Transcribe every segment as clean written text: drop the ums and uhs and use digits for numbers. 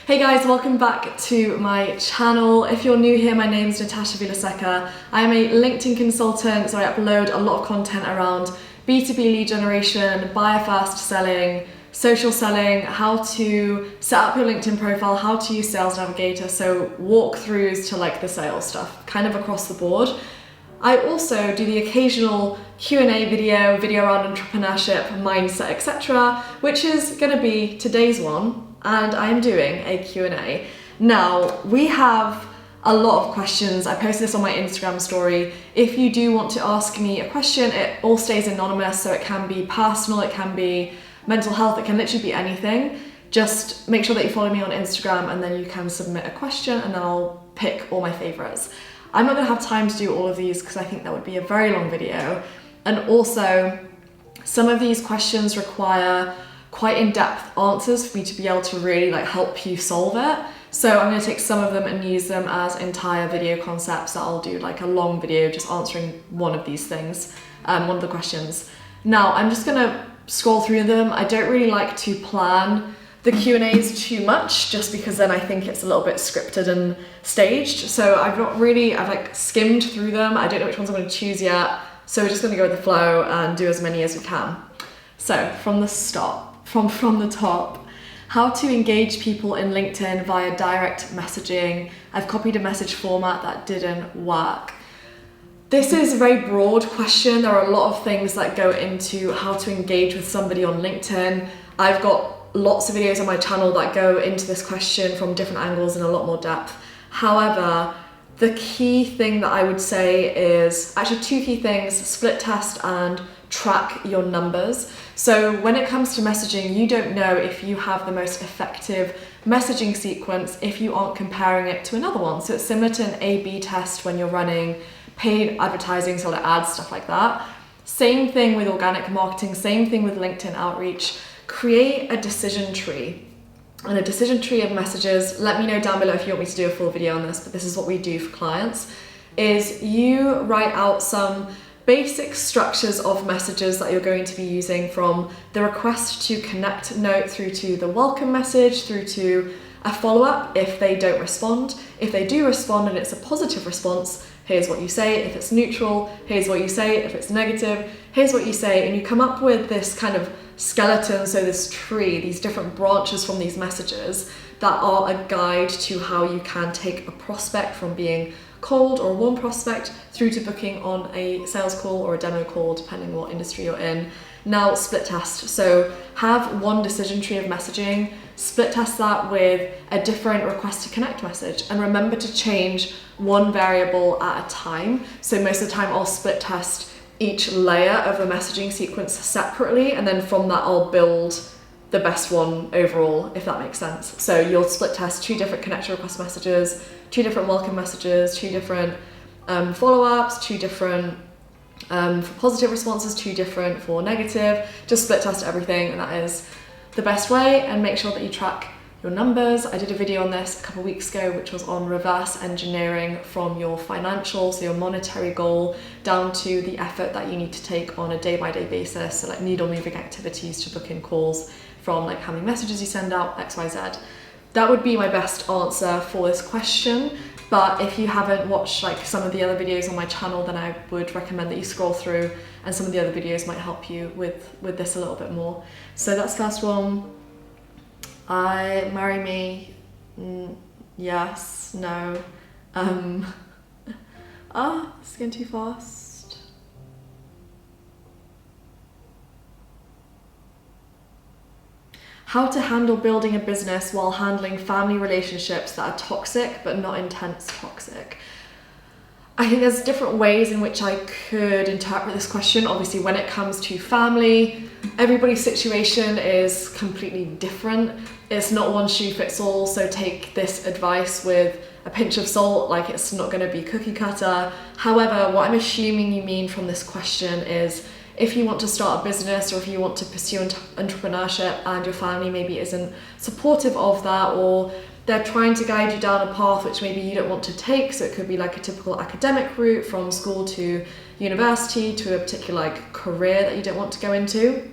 Hey guys, welcome back to my channel. If you're new here, my name is Natasha Vilaseca. I am a LinkedIn consultant, so I upload a lot of content around B2B lead generation, buyer fast selling, social selling, how to set up your LinkedIn profile, how to use Sales Navigator, so walkthroughs to like the sales stuff, kind of across the board. I also do the occasional Q&A video around entrepreneurship, mindset, etc., which is going to be today's one, and I am doing a Q&A. Now, we have a lot of questions. I posted this on my Instagram story. If you do want to ask me a question, it all stays anonymous, so it can be personal, it can be mental health, it can literally be anything. Just make sure that you follow me on Instagram and then you can submit a question and then I'll pick all my favorites. I'm not gonna have time to do all of these because I think that would be a very long video. And also, some of these questions require quite in-depth answers for me to be able to really help you solve it. So I'm gonna take some of them and use them as entire video concepts that I'll do like a long video just answering one of these things, one of the questions. Now, I'm just gonna scroll through them. I don't really like to plan the Q&As too much just because then I think it's a little bit scripted and staged. So I've skimmed through them. I don't know which ones I'm going to choose yet. So we're just going to go with the flow and do as many as we can. So from the top, how to engage people in LinkedIn via direct messaging. I've copied a message format that didn't work. This is a very broad question. There are a lot of things that go into how to engage with somebody on LinkedIn. I've got lots of videos on my channel that go into this question from different angles in a lot more depth. However, the key thing that I would say is actually two key things: split test and track your numbers. So when it comes to messaging, you don't know if you have the most effective messaging sequence if you aren't comparing it to another one. So it's similar to an A/B test when you're running paid advertising, so like ads, stuff like that. Same thing with organic marketing, same thing with LinkedIn outreach. Create a decision tree, and a decision tree of messages. Let me know down below if you want me to do a full video on this, but this is what we do for clients, is you write out some basic structures of messages that you're going to be using, from the request to connect note through to the welcome message through to a follow-up if they don't respond. If they do respond and it's a positive response, here's what you say. If it's neutral, here's what you say. If it's negative, here's what you say. And you come up with this kind of skeleton, so this tree, these different branches from these messages that are a guide to how you can take a prospect from being cold or a warm prospect through to booking on a sales call or a demo call, depending what industry you're in. Now, split test. So have one decision tree of messaging, split test that with a different request to connect message, and remember to change one variable at a time. So most of the time I'll split test each layer of the messaging sequence separately, and then from that I'll build the best one overall, if that makes sense. So you'll split test two different connection request messages, two different welcome messages, two different follow-ups, two different for positive responses, two different for negative. Just split test everything, and that is the best way. And make sure that you track your numbers. I did a video on this a couple of weeks ago, which was on reverse engineering from your financial, so your monetary goal, down to the effort that you need to take on a day-by-day basis. So like needle moving activities to book in calls, from like how many messages you send out, XYZ. That would be my best answer for this question. But if you haven't watched like some of the other videos on my channel, then I would recommend that you scroll through, and some of the other videos might help you with this a little bit more. So that's the first one. Marry me? Yes, no. It's going too fast. How to handle building a business while handling family relationships that are toxic but not intense toxic. I think there's different ways in which I could interpret this question. Obviously, when it comes to family, everybody's situation is completely different. It's not one shoe fits all, so take this advice with a pinch of salt, like it's not going to be cookie cutter. However, what I'm assuming you mean from this question is if you want to start a business, or if you want to pursue entrepreneurship and your family maybe isn't supportive of that, or they're trying to guide you down a path which maybe you don't want to take. So it could be like a typical academic route from school to university to a particular career that you don't want to go into.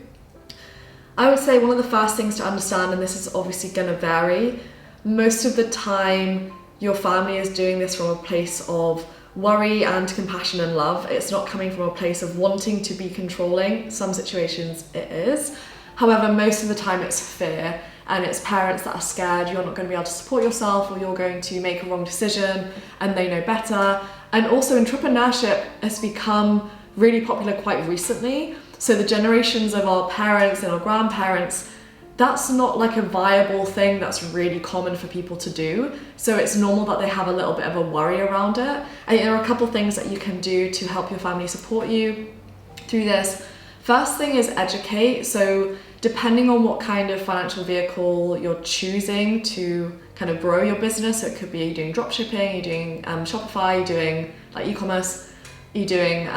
I would say one of the first things to understand, and this is obviously going to vary, most of the time your family is doing this from a place of worry and compassion and love. It's not coming from a place of wanting to be controlling. Some situations it is. However, most of the time it's fear, and it's parents that are scared you're not going to be able to support yourself, or you're going to make a wrong decision and they know better. And also entrepreneurship has become really popular quite recently. So the generations of our parents and our grandparents, that's not like a viable thing that's really common for people to do. So it's normal that they have a little bit of a worry around it. And there are a couple things that you can do to help your family support you through this. First thing is educate. So depending on what kind of financial vehicle you're choosing to kind of grow your business, so it could be you're doing dropshipping, you're doing Shopify, you're doing like e-commerce, you're doing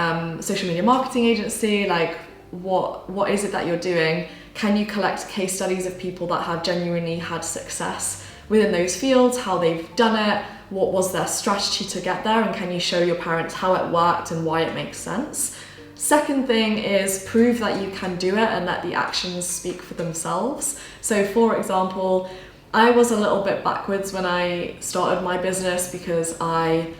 social media marketing agency, like what is it that you're doing? Can you collect case studies of people that have genuinely had success within those fields, how they've done it, what was their strategy to get there, and can you show your parents how it worked and why it makes sense? Second thing is prove that you can do it and let the actions speak for themselves. So for example, I was a little bit backwards when I started my business because I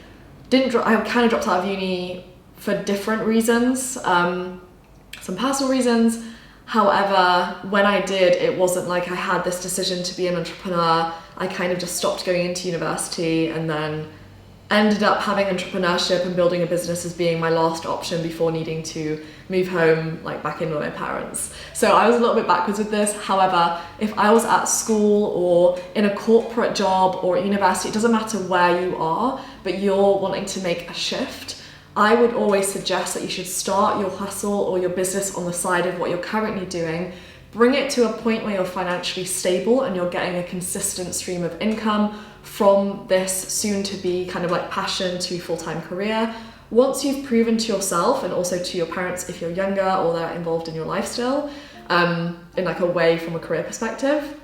kind of dropped out of uni for different reasons, some personal reasons. However, when I did, it wasn't like I had this decision to be an entrepreneur. I kind of just stopped going into university and then ended up having entrepreneurship and building a business as being my last option before needing to move home, like back in with my parents. So I was a little bit backwards with this. However, if I was at school or in a corporate job or at university, it doesn't matter where you are, but you're wanting to make a shift, I would always suggest that you should start your hustle or your business on the side of what you're currently doing. Bring it to a point where you're financially stable and you're getting a consistent stream of income from this soon to be kind of like passion to full-time career. Once you've proven to yourself and also to your parents if you're younger or they're involved in your life still, in like a way from a career perspective,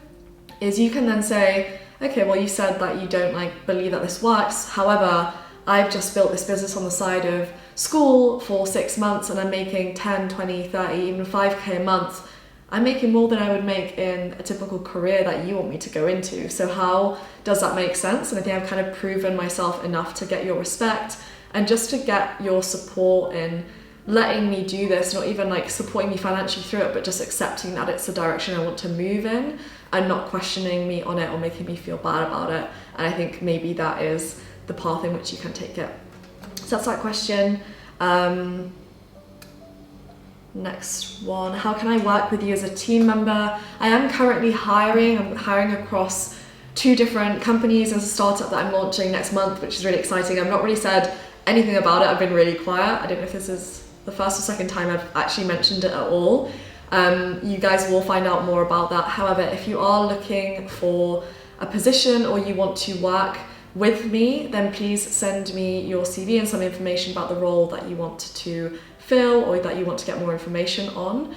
is you can then say, okay, well, you said that you don't like believe that this works. However, I've just built this business on the side of school for 6 months and I'm making 10, 20, 30, even 5k a month. I'm making more than I would make in a typical career that you want me to go into. So how does that make sense? And I think I've kind of proven myself enough to get your respect and just to get your support in letting me do this, not even like supporting me financially through it, but just accepting that it's the direction I want to move in and not questioning me on it or making me feel bad about it. And I think maybe that is the path in which you can take it. So that's that question. Next one, how can I work with you as a team member? I am currently hiring. I'm hiring across 2 different companies as a startup that I'm launching next month, which is really exciting. I've not really said anything about it. I've been really quiet. I don't know if this is the first or second time I've actually mentioned it at all. You guys will find out more about that. However, if you are looking for a position or you want to work with me, then please send me your CV and some information about the role that you want to fill or that you want to get more information on,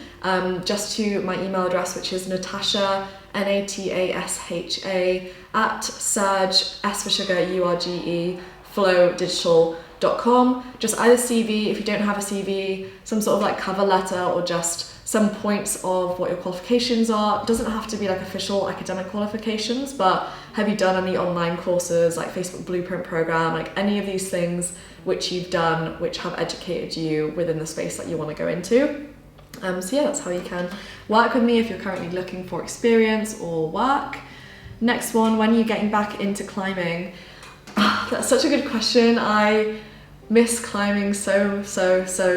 just to my email address, which is Natasha, Natasha, at Surge, S for sugar, URGE, flowdigital.com. Just either CV, if you don't have a CV, some sort of like cover letter or just some points of what your qualifications are. It doesn't have to be like official academic qualifications, but have you done any online courses like Facebook Blueprint program, like any of these things which you've done which have educated you within the space that you want to go into. So yeah, that's how you can work with me if you're currently looking for experience or work. Next one, when are you getting back into climbing? That's such a good question. I miss climbing so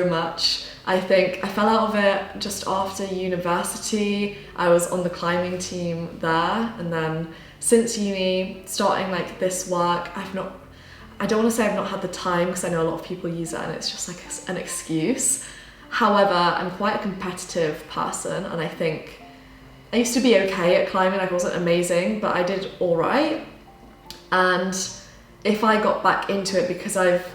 much. I think I fell out of it just after university. I was on the climbing team there, and then since uni, starting like this work, I don't want to say I've not had the time, because I know a lot of people use it and it's just like an excuse. However, I'm quite a competitive person, and I think I used to be okay at climbing. Like, I wasn't amazing, but I did all right. And if I got back into it, because I've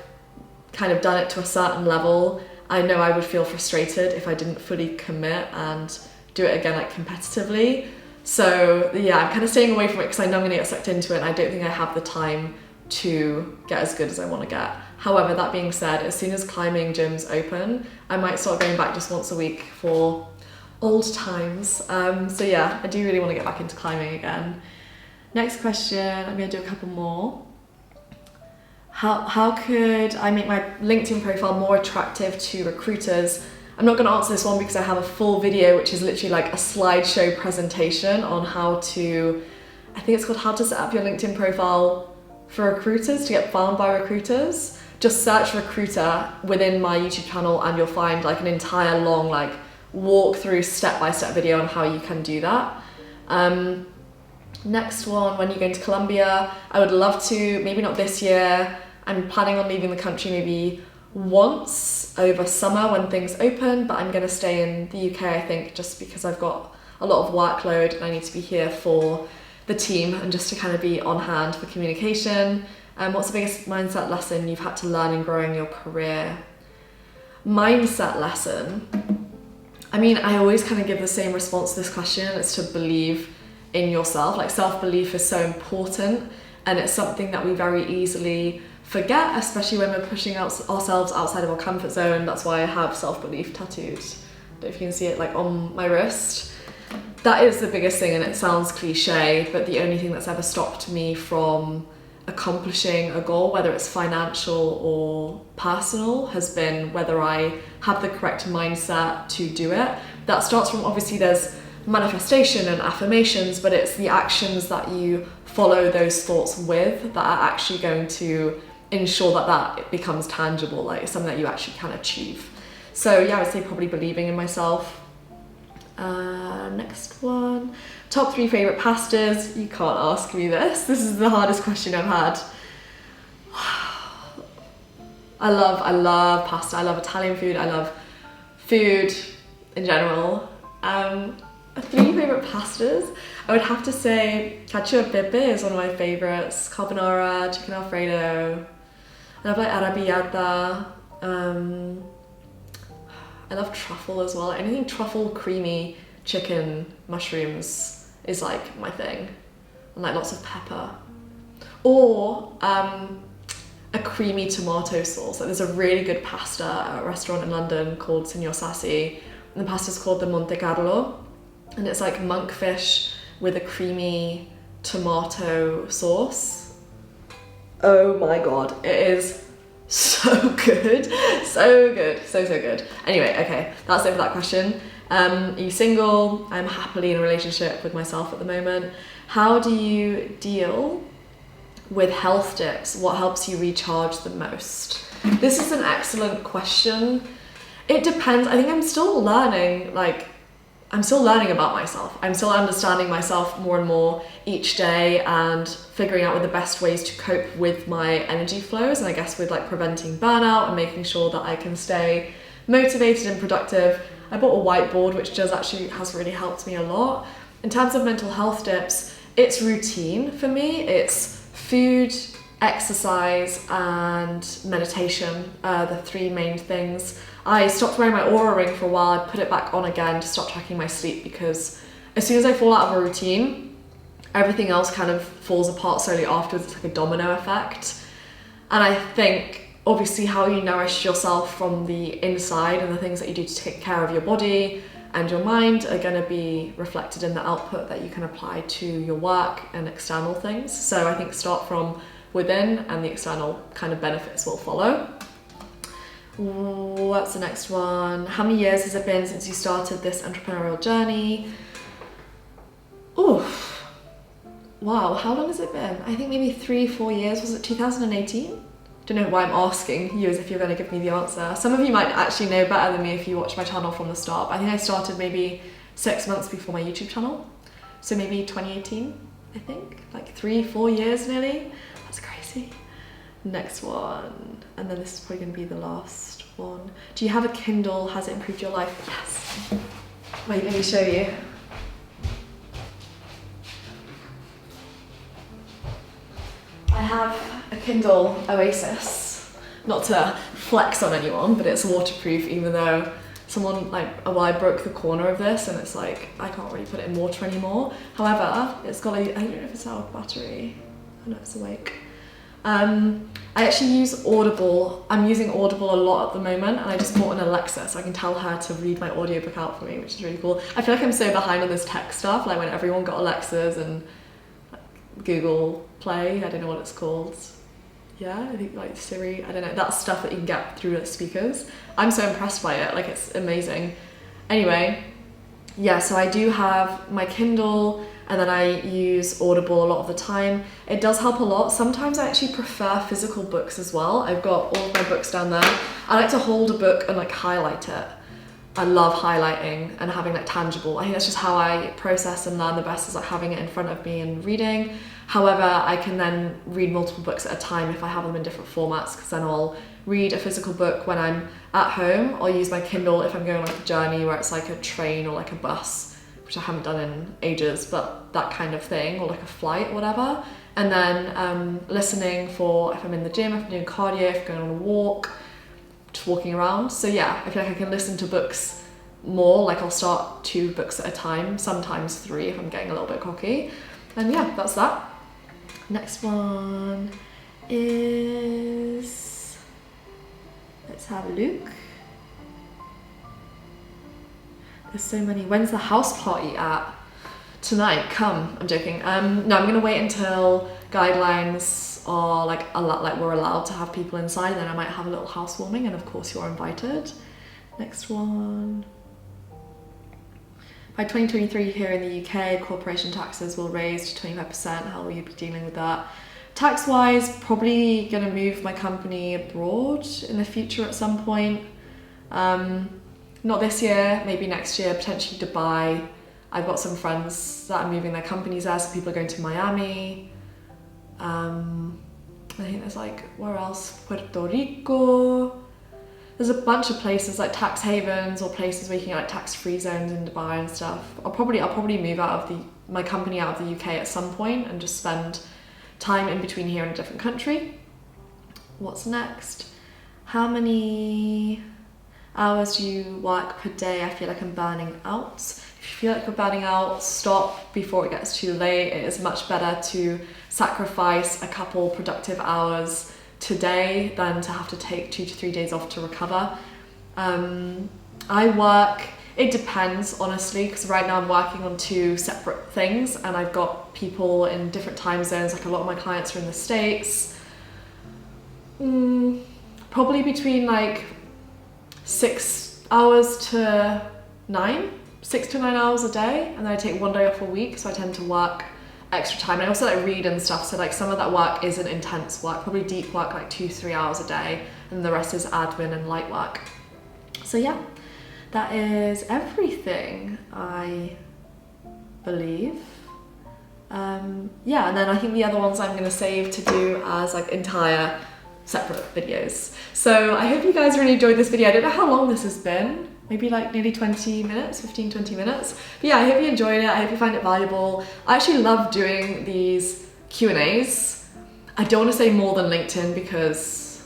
kind of done it to a certain level, I know I would feel frustrated if I didn't fully commit and do it again, like competitively. So yeah, I'm kind of staying away from it because I know I'm going to get sucked into it, and I don't think I have the time to get as good as I want to get. However, that being said, as soon as climbing gyms open, I might start going back just once a week for old times. So yeah, I do really want to get back into climbing again. Next question, I'm going to do a couple more. How could I make my LinkedIn profile more attractive to recruiters? I'm not going to answer this one because I have a full video which is literally like a slideshow presentation on how to, I think it's called How to Set Up Your LinkedIn Profile for Recruiters to get found by recruiters. Just search recruiter within my YouTube channel and you'll find like an entire long like walk-through step-by-step video on how you can do that. Next one, when you're going to Colombia, I would love to, maybe not this year. I'm planning on leaving the country maybe once over summer when things open, but I'm going to stay in the UK, I think, just because I've got a lot of workload and I need to be here for the team and just to kind of be on hand for communication. What's the biggest mindset lesson you've had to learn in growing your career? Mindset lesson. I mean, I always kind of give the same response to this question. It's to believe in yourself. Like, self-belief is so important, and it's something that we very easily forget, especially when we're pushing ourselves outside of our comfort zone. That's why I have self-belief tattooed. I don't know if you can see it like on my wrist. That is the biggest thing, and it sounds cliche, but the only thing that's ever stopped me from accomplishing a goal, whether it's financial or personal, has been whether I have the correct mindset to do it. That starts from, obviously there's manifestation and affirmations, but it's the actions that you follow those thoughts with that are actually going to ensure that it becomes tangible, like something that you actually can achieve. So yeah, I would say probably believing in myself. Next one, top 3 favorite pastas. You can't ask me this. This is the hardest question I've had. I love pasta. I love Italian food. I love food in general. 3 favorite pastas. I would have to say cacio e pepe is one of my favorites. Carbonara, chicken alfredo. I love like arrabbiata. I love truffle as well. Anything truffle, creamy, chicken, mushrooms is like my thing. And like lots of pepper. Or a creamy tomato sauce. Like, there's a really good pasta at a restaurant in London called Signor Sassi. And the pasta's called the Monte Carlo. And it's like monkfish with a creamy tomato sauce. Oh my god, it is so good. So good, so good. Anyway, okay, that's it for that question. Are you single? I'm happily in a relationship with myself at the moment. How do you deal with health dips? What helps you recharge the most? This is an excellent question. It depends. I think I'm still learning, about myself. I'm still understanding myself more and more each day and figuring out what the best ways to cope with my energy flows, and I guess with like preventing burnout and making sure that I can stay motivated and productive. I bought a whiteboard which has really helped me a lot. In terms of mental health dips, it's routine for me. It's food, exercise and meditation, the 3 main things. I stopped wearing my Oura ring for a while. I put it back on again to stop tracking my sleep, because as soon as I fall out of a routine, everything else kind of falls apart slowly afterwards. It's like a domino effect. And I think obviously how you nourish yourself from the inside and the things that you do to take care of your body and your mind are going to be reflected in the output that you can apply to your work and external things. So I think start from within and the external kind of benefits will follow. What's the next one? How many years has it been since you started this entrepreneurial journey? Oof. Wow, how long has it been? I think maybe 3-4 years. Was it 2018? Don't know why I'm asking you as if you're going to give me the answer. Some of you might actually know better than me if you watch my channel from the start. But I think I started maybe 6 months before my YouTube channel. So maybe 2018, I think. Like 3-4 years nearly. That's crazy. Next one. And then this is probably going to be the last one. Do you have a Kindle? Has it improved your life? Yes. Wait, let me show you. I have a Kindle Oasis. Not to flex on anyone, but it's waterproof, even though I broke the corner of this and it's like, I can't really put it in water anymore. However, it's got I don't know if it's out of battery. I know it's awake. I actually use Audible. I'm using Audible a lot at the moment, and I just bought an Alexa so I can tell her to read my audiobook out for me, which is really cool. I feel like I'm so behind on this tech stuff, like when everyone got Alexas and Google Play, I don't know what it's called. Yeah, I think like Siri, I don't know, that's stuff that you can get through the speakers. I'm so impressed by it, like it's amazing. Anyway, yeah, so I do have my Kindle and then I use Audible a lot of the time. It does help a lot. Sometimes I actually prefer physical books as well. I've got all of my books down there. I like to hold a book and like highlight it. I love highlighting and having like tangible. I think that's just how I process and learn the best, is like having it in front of me and reading. However, I can then read multiple books at a time if I have them in different formats, because then I'll read a physical book when I'm at home. I'll use my Kindle if I'm going on like a journey where it's like a train or like a bus, which I haven't done in ages, but that kind of thing, or like a flight or whatever. And then listening for if I'm in the gym, if I'm doing cardio, if I'm going on a walk, just walking around. So yeah, I feel like I can listen to books more. Like I'll start 2 books at a time, sometimes 3 if I'm getting a little bit cocky. And yeah, that's that. Next one is, let's have a look. There's so many. When's the house party at? Tonight, come. I'm joking. No, I'm gonna wait until guidelines are like we're allowed to have people inside, and then I might have a little housewarming, and of course you're invited. Next one. By 2023 here in the UK, corporation taxes will raise to 25%. How will you be dealing with that? Tax-wise, probably gonna move my company abroad in the future at some point. Not this year, maybe next year, potentially Dubai. I've got some friends that are moving their companies there, so people are going to Miami. I think there's like, where else? Puerto Rico. There's a bunch of places like tax havens or places where you can get like tax-free zones in Dubai and stuff. I'll probably move out of my company out of the UK at some point and just spend time in between here in a different country. What's next? How many hours do you work per day? I feel like I'm burning out. If you feel like you're burning out, stop before it gets too late. It is much better to sacrifice a couple productive hours today than to have to take 2 to 3 days off to recover. I work, it depends honestly, because right now I'm working on 2 separate things and I've got people in different time zones. Like a lot of my clients are in the States. Probably between like 6 to 9 hours a day, and then I take 1 day off a week, so I tend to work extra time. I also like read and stuff, so like some of that work isn't intense work, probably deep work like 2-3 hours a day, and the rest is admin and light work. So yeah, that is everything, I believe. Yeah, and then I think the other ones I'm going to save to do as like entire separate videos. So I hope you guys really enjoyed this video. I don't know how long this has been, maybe like nearly 20 minutes, 15-20 minutes. But yeah, I hope you enjoyed it. I hope you find it valuable. I actually love doing these Q&As. I don't want to say more than LinkedIn because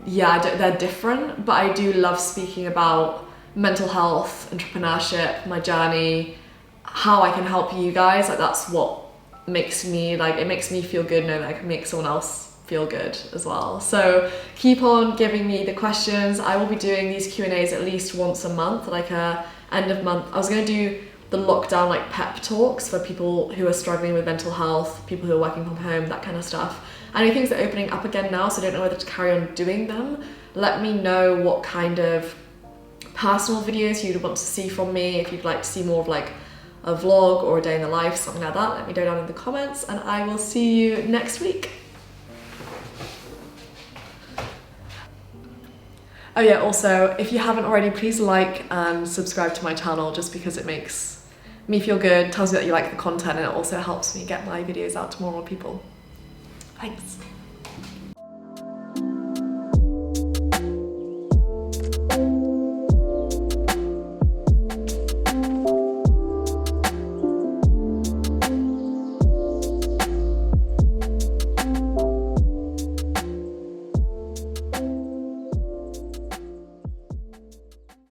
yeah, they're different, but I do love speaking about mental health, entrepreneurship, my journey, how I can help you guys. Like that's what makes me, like, it makes me feel good knowing that I can make someone else feel good as well. So keep on giving me the questions. I will be doing these Q&As at least once a month, like end of month. I was going to do the lockdown like pep talks for people who are struggling with mental health, people who are working from home, that kind of stuff. I know things are opening up again now, so I don't know whether to carry on doing them. Let me know what kind of personal videos you'd want to see from me. If you'd like to see more of like a vlog or a day in the life, something like that, let me know down in the comments, and I will see you next week. Oh yeah, also, if you haven't already, please like and subscribe to my channel, just because it makes me feel good, tells me that you like the content, and it also helps me get my videos out to more and more people. Thanks.